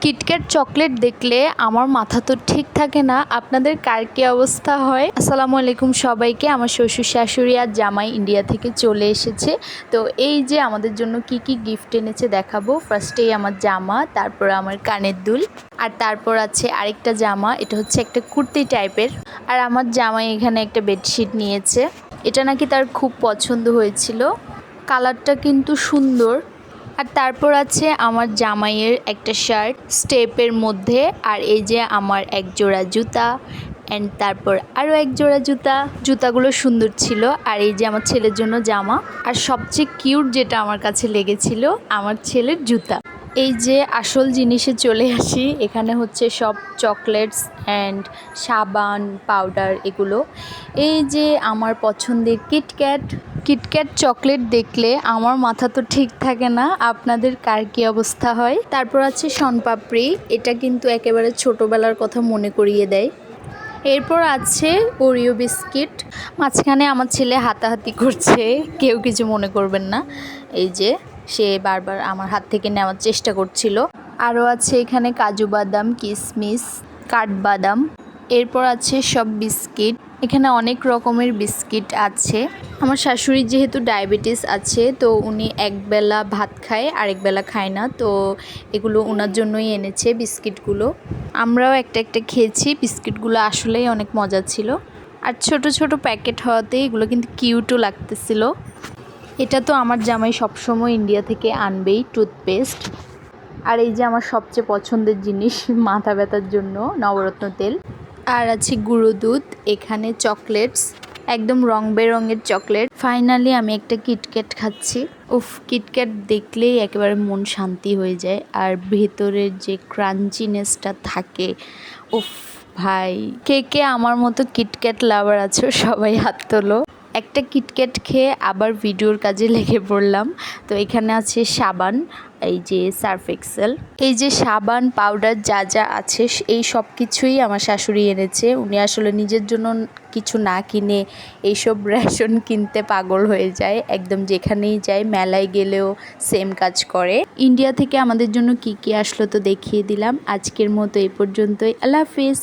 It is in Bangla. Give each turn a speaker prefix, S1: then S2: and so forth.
S1: কিটক্যাট চকলেট দেখলে আমার মাথা তো ঠিক থাকে না। আপনাদের কার কি অবস্থা হয়? আসসালামু আলাইকুম সবাইকে। আমার শ্বশুর শাশুড়ি আর জামাই ইন্ডিয়া থেকে চলে এসেছে। তো এই যে আমাদের জন্য কি কি গিফট এনেছে দেখাবো। ফার্স্টেই আমার জামা, তারপর আমার কানের দুল, আর তারপর আছে আরেকটা জামা, এটা হচ্ছে একটা কুর্তি টাইপের। আর আমার জামাই এখানে একটা বেডশিট নিয়েছে, এটা নাকি তার খুব পছন্দ হয়েছিল, কালারটা কিন্তু সুন্দর। আর তারপর আছে আমার জামাইয়ের একটা শার্ট স্টেপের মধ্যে, আর এই যে আমার এক জোড়া জুতা, অ্যান্ড তারপর আরও এক জোড়া জুতাগুলো সুন্দর ছিল। আর এই যে আমার ছেলের জন্য জামা, আর সবচেয়ে কিউট যেটা আমার কাছে লেগেছিল আমার ছেলের জুতা। এই যে আসল জিনিসে চলে আসি, এখানে হচ্ছে সব চকলেটস অ্যান্ড সাবান, পাউডার এগুলো। এই যে আমার পছন্দের কিটক্যাট চকলেট দেখলে আমার মাথা তো ঠিক থাকে না। আপনাদের কার কী অবস্থা হয়? তারপর আছে শনপাপড়ি, এটা কিন্তু একেবারে ছোটোবেলার কথা মনে করিয়ে দেয়। এরপর আছে ওরিও বিস্কিট। মাঝখানে আমার ছেলে হাতাহাতি করছে, কেউ কিছু মনে করবেন না। এই যে সে বারবার আমার হাত থেকে নেওয়ার চেষ্টা করছিল। আরও আছে এখানে কাজু বাদাম, কিশমিশ, কাঠবাদাম। এরপর আছে সব বিস্কিট, এখানে অনেক রকমের বিস্কিট আছে। আমার শাশুড়ির যেহেতু ডায়াবেটিস আছে, তো উনি একবেলা ভাত খায় আরেক বেলা খায় না, তো এগুলো ওনার জন্যই এনেছে বিস্কিটগুলো। আমরাও একটা একটা খেয়েছি, বিস্কিটগুলো আসলেই অনেক মজা ছিল। আর ছোট ছোট প্যাকেট হওয়াতে এগুলো কিন্তু কিউটও লাগতেছিল। এটা তো আমার জামাই সবসময় ইন্ডিয়া থেকে আনবেই, টুথপেস্ট। আর এই যে আমার সবচেয়ে পছন্দের জিনিস মাথা ব্যথার জন্য নবরত্ন তেল। আর আছে গুঁড়ো দুধ, এখানে চকলেটস, একদম রং বেরঙের চকলেট। ফাইনালি আমি একটা কিটক্যাট খাচ্ছি। উফ, কিটক্যাট দেখলেই একেবারে মন শান্তি হয়ে যায়। আর ভেতরের যে ক্রাঞ্চিনেসটা থাকে, উফ ভাই, কে কে আমার মতো কিটক্যাট লাভার আছো সবাই হাত তোলো। একটা কিটক্যাট খেয়ে আবার ভিডিওর কাজে লেগে পড়লাম। তো এখানে আছে সাবান, এই যে সার্ফ এক্সেল, এই যে সাবান, পাউডার যা যা আছে এই সব কিছুই আমার শাশুড়ি এনেছে। উনি আসলে নিজের জন্য কিছু না কিনে এইসব রেশন কিনতে পাগল হয়ে যায়, একদম যেখানেই যায়, মেলায় গেলেও সেম কাজ করে। ইন্ডিয়া থেকে আমাদের জন্য কি কি আসলো তো দেখিয়ে দিলাম। আজকের মতো এই পর্যন্তই। আল্লাহ হাফিজ।